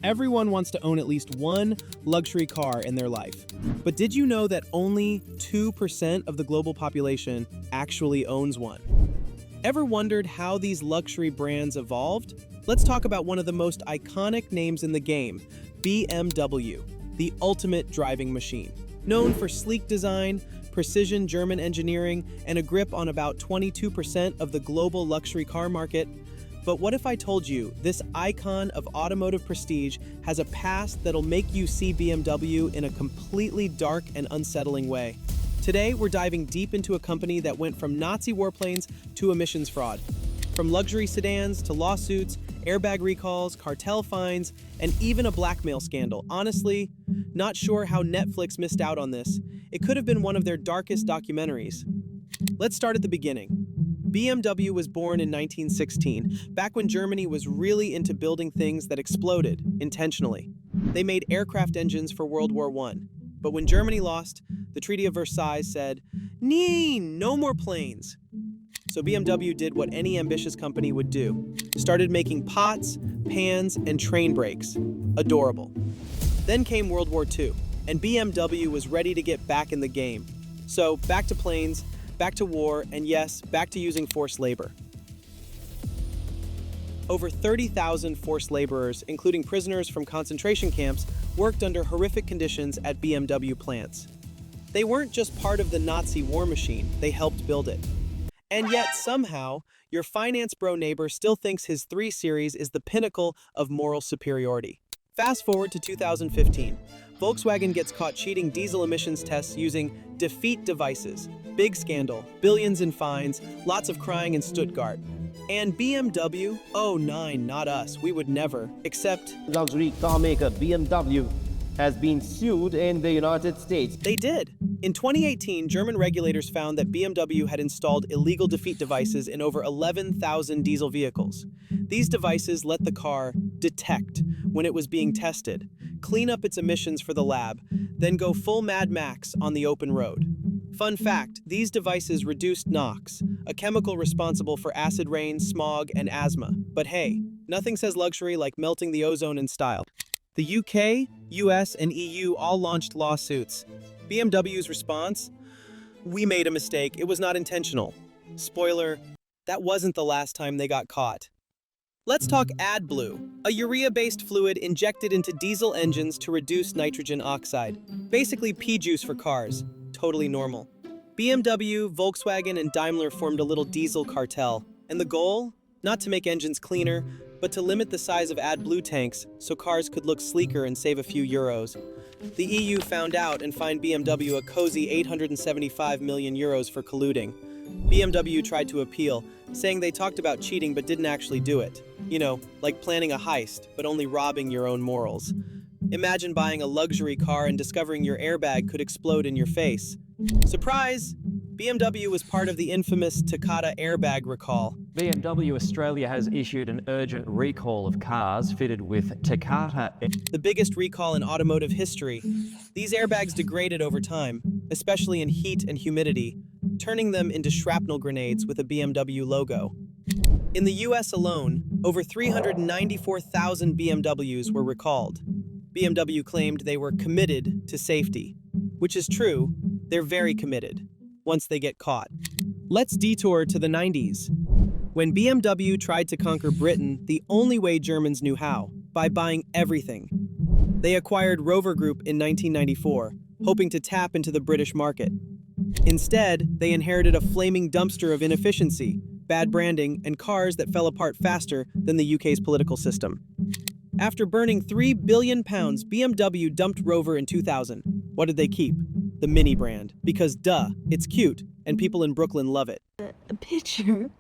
Everyone wants to own at least one luxury car in their life. But did you know that only 2% of the global population actually owns one? Ever wondered how these luxury brands evolved? Let's talk about one of the most iconic names in the game, BMW, the ultimate driving machine. Known for sleek design, precision German engineering, and a grip on about 22% of the global luxury car market. But what if I told you this icon of automotive prestige has a past that'll make you see BMW in a completely dark and unsettling way? Today, we're diving deep into a company that went from Nazi warplanes to emissions fraud. From luxury sedans to lawsuits, airbag recalls, cartel fines, and even a blackmail scandal. Honestly, not sure how Netflix missed out on this. It could have been one of their darkest documentaries. Let's start at the beginning. BMW was born in 1916, back when Germany was really into building things that exploded, intentionally. They made aircraft engines for World War I. But when Germany lost, the Treaty of Versailles said, "Nee, no more planes." So BMW did what any ambitious company would do. Started making pots, pans, and train brakes. Adorable. Then came World War II, and BMW was ready to get back in the game. So back to planes, back to war, and yes, back to using forced labor. Over 30,000 forced laborers, including prisoners from concentration camps, worked under horrific conditions at BMW plants. They weren't just part of the Nazi war machine, they helped build it. And yet, somehow, your finance bro neighbor still thinks his 3 Series is the pinnacle of moral superiority. Fast forward to 2015. Volkswagen gets caught cheating diesel emissions tests using defeat devices. Big scandal, billions in fines, lots of crying in Stuttgart. And BMW? Oh, nine, not us. We would never. Except luxury car maker BMW has been sued in the United States. They did. In 2018, German regulators found that BMW had installed illegal defeat devices in over 11,000 diesel vehicles. These devices let the car detect when it was being tested, clean up its emissions for the lab, then go full Mad Max on the open road. Fun fact, these devices reduced NOx, a chemical responsible for acid rain, smog, and asthma. But hey, nothing says luxury like melting the ozone in style. The UK, US, and EU all launched lawsuits. BMW's response? We made a mistake. It was not intentional. Spoiler, that wasn't the last time they got caught. Let's talk AdBlue, a urea-based fluid injected into diesel engines to reduce nitrogen oxide. Basically pea juice for cars. Totally normal. BMW, Volkswagen, and Daimler formed a little diesel cartel. And the goal? Not to make engines cleaner, but to limit the size of AdBlue tanks so cars could look sleeker and save a few euros. The EU found out and fined BMW a cozy 875 million euros for colluding. BMW tried to appeal, saying they talked about cheating but didn't actually do it. You know, like planning a heist, but only robbing your own morals. Imagine buying a luxury car and discovering your airbag could explode in your face. Surprise! BMW was part of the infamous Takata airbag recall. BMW Australia has issued an urgent recall of cars fitted with Takata. The biggest recall in automotive history. These airbags degraded over time, especially in heat and humidity, turning them into shrapnel grenades with a BMW logo. In the US alone, over 394,000 BMWs were recalled. BMW claimed they were committed to safety, which is true, they're very committed. Once they get caught. Let's detour to the 90s. When BMW tried to conquer Britain the only way Germans knew how, by buying everything. They acquired Rover Group in 1994, hoping to tap into the British market. Instead, they inherited a flaming dumpster of inefficiency, bad branding, and cars that fell apart faster than the UK's political system. After burning £3 billion, BMW dumped Rover in 2000. What did they keep? The Mini brand. Because duh, it's cute, and people in Brooklyn love it. A picture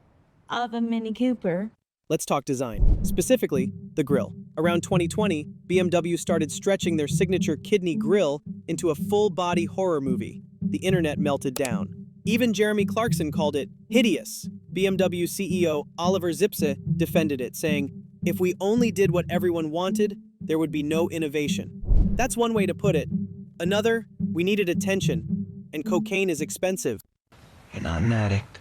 of a Mini Cooper. Let's talk design. Specifically, the grille. Around 2020, BMW started stretching their signature kidney grille into a full-body horror movie. The internet melted down. Even Jeremy Clarkson called it hideous. BMW CEO Oliver Zipse defended it, saying, "If we only did what everyone wanted, there would be no innovation." That's one way to put it. Another, we needed attention, and cocaine is expensive. You're not an addict.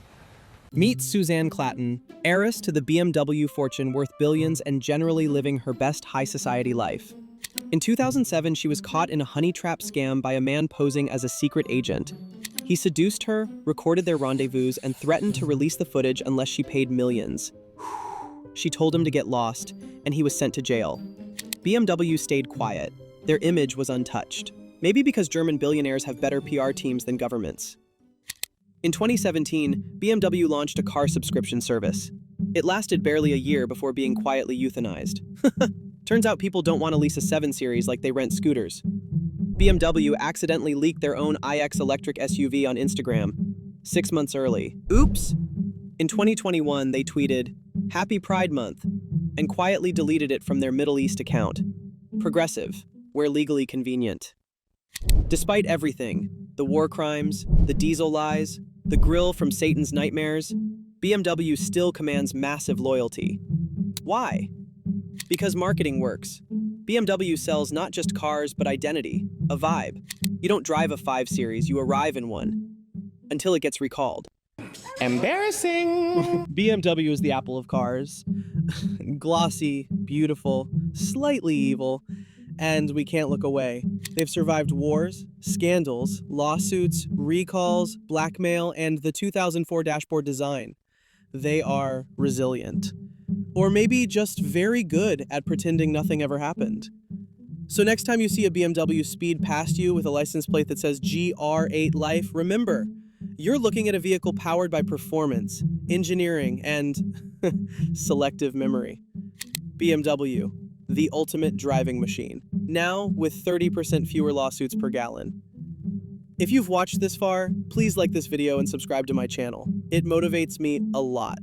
Meet Suzanne Clatton, heiress to the BMW fortune worth billions and generally living her best high society life. In 2007, she was caught in a honey trap scam by a man posing as a secret agent. He seduced her, recorded their rendezvous, and threatened to release the footage unless she paid millions. She told him to get lost, and he was sent to jail. BMW stayed quiet. Their image was untouched. Maybe because German billionaires have better PR teams than governments. In 2017, BMW launched a car subscription service. It lasted barely a year before being quietly euthanized. Turns out people don't want to lease a 7 Series like they rent scooters. BMW accidentally leaked their own iX electric SUV on Instagram 6 months early. Oops! In 2021, they tweeted, "Happy Pride Month," and quietly deleted it from their Middle East account. Progressive, where legally convenient. Despite everything, the war crimes, the diesel lies, the grille from Satan's nightmares, BMW still commands massive loyalty. Why? Because marketing works. BMW sells not just cars, but identity, a vibe. You don't drive a 5 Series, you arrive in one. Until it gets recalled. Embarrassing! BMW is the apple of cars. Glossy, beautiful, slightly evil, and we can't look away. They've survived wars, scandals, lawsuits, recalls, blackmail, and the 2004 dashboard design. They are resilient. Or maybe just very good at pretending nothing ever happened. So next time you see a BMW speed past you with a license plate that says GR8 Life, remember, you're looking at a vehicle powered by performance, engineering, and selective memory. BMW, the ultimate driving machine, now with 30% fewer lawsuits per gallon. If you've watched this far, please like this video and subscribe to my channel. It motivates me a lot.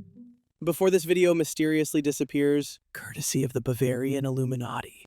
Before this video mysteriously disappears, courtesy of the Bavarian Illuminati.